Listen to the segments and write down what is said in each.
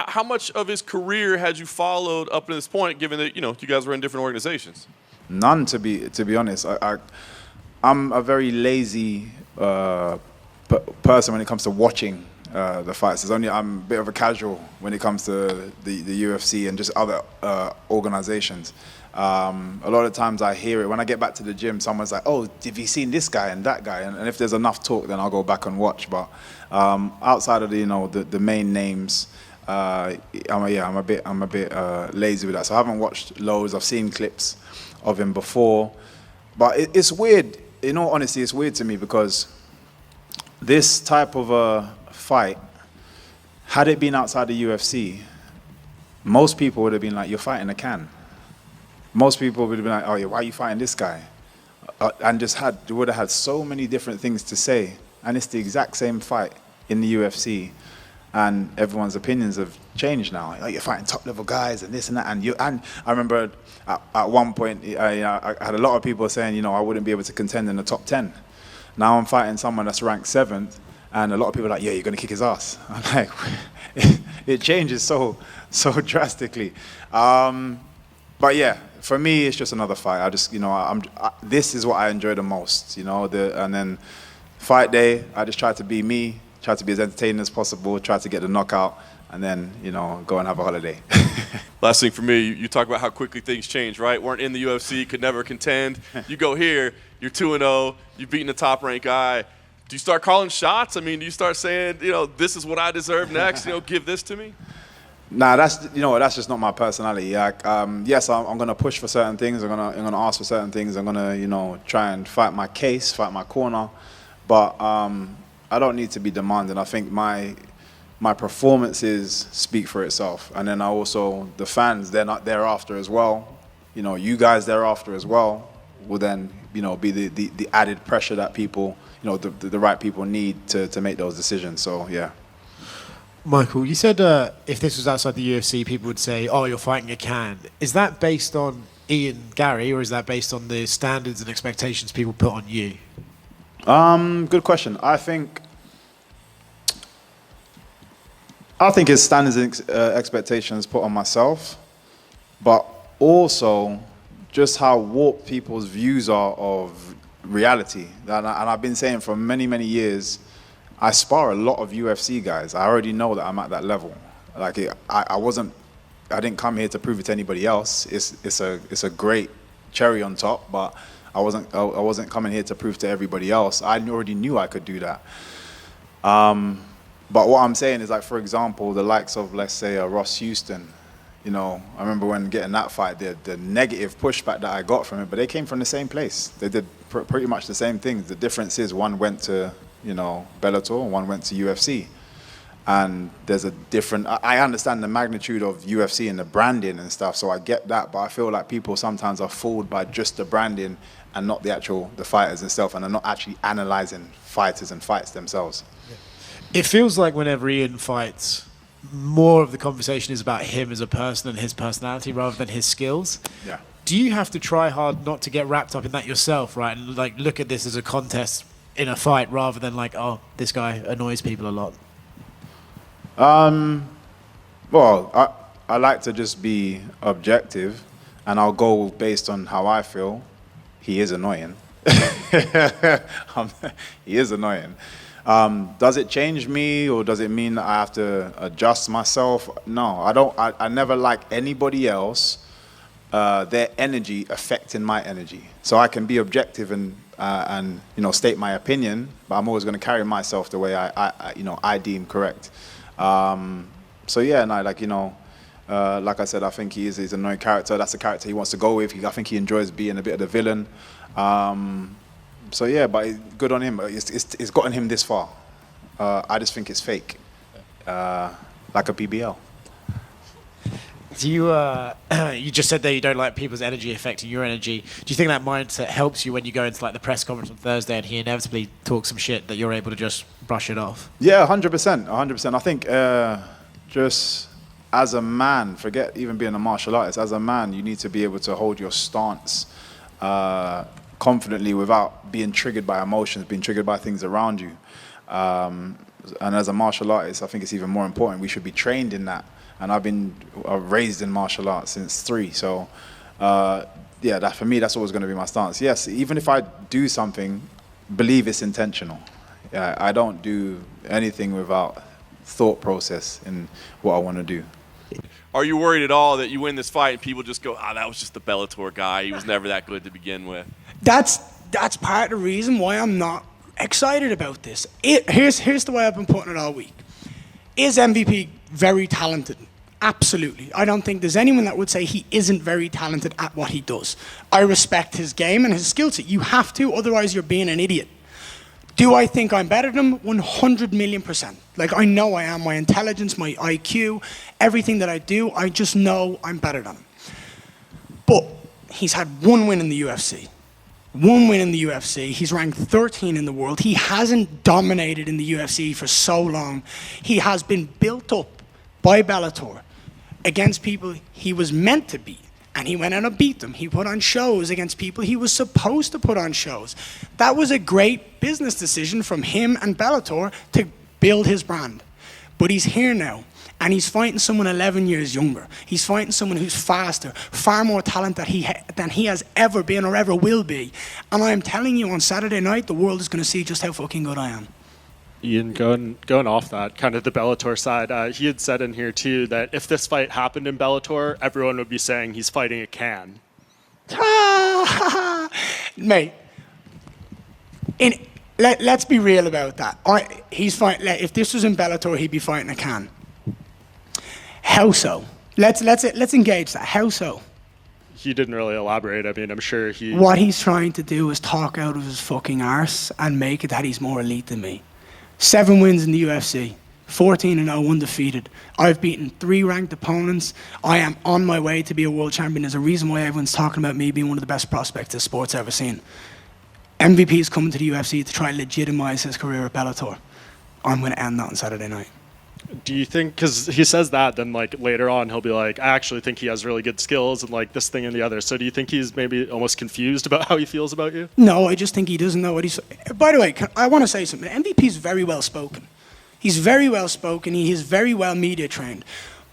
How much of his career had you followed up to this point, given that you guys were in different organizations? None, to be honest. I'm a very lazy person when it comes to watching the fights. I'm a bit of a casual when it comes to the UFC and just other organizations. A lot of times I hear it when I get back to the gym. Someone's like, "Oh, have you seen this guy and that guy?" And if there's enough talk, then I'll go back and watch. But outside of the main names, I'm a bit lazy with that. So I haven't watched loads. I've seen clips of him before, but it's weird. In all honesty, it's weird to me because this type of a fight, had it been outside the UFC, most people would have been like, "You're fighting a can." Most people would have been like, "Oh yeah, why are you fighting this guy?" And would have had so many different things to say. And it's the exact same fight in the UFC, and everyone's opinions have changed now. Like, you're fighting top level guys and this and that. And I remember at one point, I had a lot of people saying, I wouldn't be able to contend in the top 10. Now I'm fighting someone that's ranked 7th, and a lot of people are like, "Yeah, you're going to kick his ass." I'm like, it changes so drastically. But yeah, for me, it's just another fight. This is what I enjoy the most, and then fight day, I just try to be me, try to be as entertaining as possible, try to get the knockout, and then, go and have a holiday. Last thing for me, you talk about how quickly things change, right? Weren't in the UFC, could never contend. You go here, you're 2-0, you've beaten the top-ranked guy. Do you start calling shots? I mean, do you start saying, this is what I deserve next, give this to me? Nah, that's just not my personality. Yes, I'm gonna push for certain things. I'm gonna ask for certain things. I'm gonna try and fight my case, fight my corner. But I don't need to be demanding. I think my performances speak for itself, and then the fans, they're not thereafter as well. You guys thereafter as well will then be the added pressure that people, the right people need to make those decisions. So yeah. Michael, you said if this was outside the UFC, people would say, "Oh, you're fighting a can." Is that based on Ian Garry, or is that based on the standards and expectations people put on you? Good question. I think it's standards and expectations put on myself, but also just how warped people's views are of reality. And I've been saying for many, many years, I spar a lot of UFC guys. I already know that I'm at that level. Like I didn't come here to prove it to anybody else. It's a great cherry on top, but I wasn't coming here to prove to everybody else. I already knew I could do that. But what I'm saying is, like, for example, the likes of, let's say, Ross Houston. I remember when getting that fight, the negative pushback that I got from it, but they came from the same place. They did pretty much the same things. The difference is one went to Bellator, and one went to UFC. And there's a different, I understand the magnitude of UFC and the branding and stuff, so I get that, but I feel like people sometimes are fooled by just the branding and not the fighters themselves, and are not actually analyzing fighters and fights themselves. It feels like whenever Ian fights, more of the conversation is about him as a person and his personality rather than his skills. Yeah. Do you have to try hard not to get wrapped up in that yourself, right? And like look at this as a contest in a fight rather than like, "Oh, this guy annoys people a lot"? Well, I like to just be objective, and I'll go based on how I feel. He is annoying. He is annoying. Does it change me, or does it mean that I have to adjust myself? No, I don't. I never like anybody else, their energy affecting my energy. So I can be objective and state my opinion, but I'm always going to carry myself the way I deem correct. Like I said, I think he's an annoying character. That's the character he wants to go with. I think he enjoys being a bit of the villain. But good on him. It's gotten him this far. I just think it's fake, like a BBL. Do you you just said that you don't like people's energy affecting your energy. Do you think that mindset helps you when you go into like the press conference on Thursday and he inevitably talks some shit, that you're able to just brush it off? Yeah, 100%. 100%. I think just as a man, forget even being a martial artist, as a man, you need to be able to hold your stance confidently without being triggered by emotions, being triggered by things around you. And as a martial artist, I think it's even more important. We should be trained in that. and I've been raised in martial arts since 3. So, yeah, that for me, that's always going to be my stance. Yes, even if I do something, believe it's intentional. I don't do anything without thought process in what I want to do. Are you worried at all that you win this fight and people just go, that was just the Bellator guy. He was never that good to begin with? That's part of the reason why I'm not excited about this. Here's the way I've been putting it all week. Is MVP very talented? Absolutely. I don't think there's anyone that would say he isn't very talented at what he does. I respect his game and his skill set. You have to, otherwise you're being an idiot. Do I think I'm better than him? 100 million%. Like, I know I am. My intelligence, my IQ, everything that I do, I just know I'm better than him. But he's had 1 win in the UFC. 1 win in the UFC. He's ranked 13 in the world. He hasn't dominated in the UFC for so long. He has been built up by Bellator against people he was meant to beat. And he went out and beat them. He put on shows against people he was supposed to put on shows. That was a great business decision from him and Bellator to build his brand. But he's here now, and he's fighting someone 11 years younger. He's fighting someone who's faster, far more talent than he has ever been or ever will be. And I'm telling you, on Saturday night, the world is going to see just how fucking good I am. Ian, going off that, kind of the Bellator side, he had said in here too that if this fight happened in Bellator, everyone would be saying he's fighting a can. Mate, let's be real about that. He's fighting. If this was in Bellator, he'd be fighting a can. How so? Let's engage that. How so? He didn't really elaborate. I mean, I'm sure he... What he's trying to do is talk out of his fucking arse and make it that he's more elite than me. 7 wins in the UFC, 14-0 undefeated. I've beaten 3 ranked opponents. I am on my way to be a world champion. There's a reason why everyone's talking about me being one of the best prospects this sport's ever seen. MVP is coming to the UFC to try and legitimize his career at Bellator. I'm going to end that on Saturday night. Do you think, because he says that, then like later on he'll be like, I actually think he has really good skills and like this thing and the other. So do you think he's maybe almost confused about how he feels about you? No, I just think he doesn't know what he's... By the way, I want to say something. MVP is very well spoken. He's very well spoken. He is very well media trained.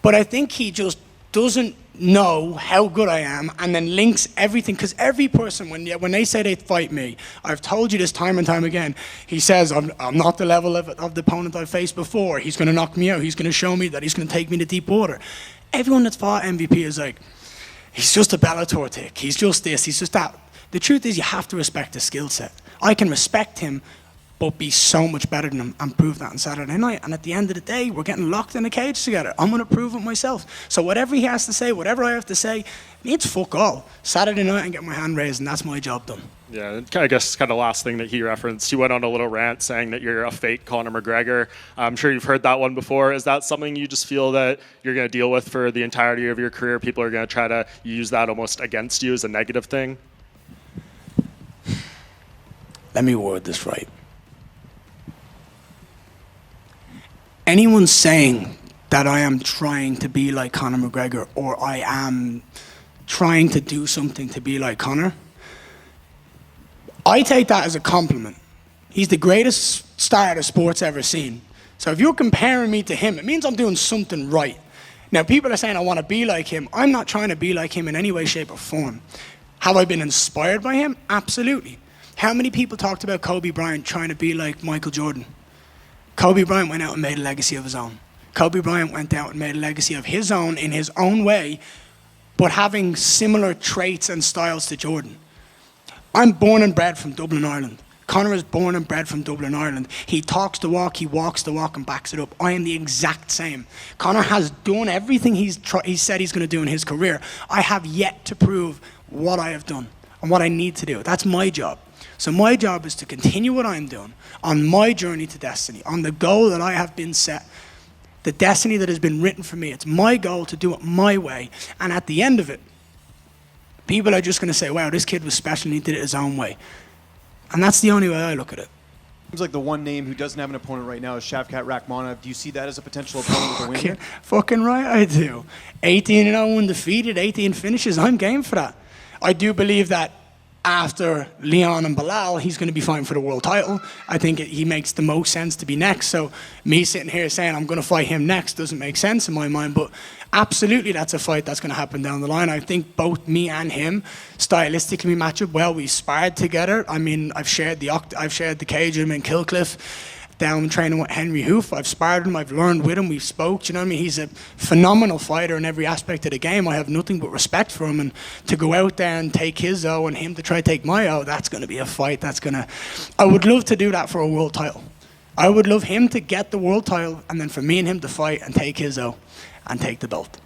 But I think he just doesn't know how good I am and then links everything. Because every person, when they say they fight me, I've told you this time and time again, he says, I'm not the level of the opponent I've faced before. He's going to knock me out. He's going to show me that he's going to take me to deep water. Everyone that's fought MVP is like, he's just a Bellator tick. He's just this. He's just that. The truth is you have to respect his skill set. I can respect him, but be so much better than him and prove that on Saturday night. And at the end of the day, we're getting locked in a cage together. I'm going to prove it myself. So whatever he has to say, whatever I have to say, means fuck all. Saturday night and get my hand raised, and that's my job done. Yeah, I guess kind of last thing that he referenced, he went on a little rant saying that you're a fake Conor McGregor. I'm sure you've heard that one before. Is that something you just feel that you're going to deal with for the entirety of your career? People are going to try to use that almost against you as a negative thing? Let me word this right. Anyone saying that I am trying to be like Conor McGregor or I am trying to do something to be like Conor, I take that as a compliment. He's the greatest star the sport's ever seen. So if you're comparing me to him, it means I'm doing something right. Now, people are saying I want to be like him. I'm not trying to be like him in any way, shape, or form. Have I been inspired by him? Absolutely. How many people talked about Kobe Bryant trying to be like Michael Jordan? Kobe Bryant went out and made a legacy of his own. Kobe Bryant went out and made a legacy of his own in his own way, but having similar traits and styles to Jordan. I'm born and bred from Dublin, Ireland. Conor is born and bred from Dublin, Ireland. He talks the walk, he walks the walk and backs it up. I am the exact same. Conor has done everything he said he's going to do in his career. I have yet to prove what I have done and what I need to do. That's my job. So my job is to continue what I'm doing on my journey to destiny, on the goal that I have been set, the destiny that has been written for me. It's my goal to do it my way. And at the end of it, people are just going to say, wow, this kid was special and he did it his own way. And that's the only way I look at it. Seems like the one name who doesn't have an opponent right now is Shavkat Rakhmonov. Do you see that as a potential opponent with a win here? Fucking right I do. 18-0 undefeated, 18 finishes. I'm game for that. I do believe that after Leon and Bilal, he's going to be fighting for the world title. I think he makes the most sense to be next. So me sitting here saying I'm going to fight him next doesn't make sense in my mind. But absolutely, that's a fight that's going to happen down the line. I think both me and him stylistically we match up well. We sparred together. I mean, I've shared the cage with him in Killcliff, down training with Henry Hoof. I've sparred him, I've learned with him, we've spoke, you know what I mean? He's a phenomenal fighter in every aspect of the game. I have nothing but respect for him, and to go out there and take his O and him to try to take my O, that's going to be a fight. I would love to do that for a world title. I would love him to get the world title, and then for me and him to fight and take his O and take the belt.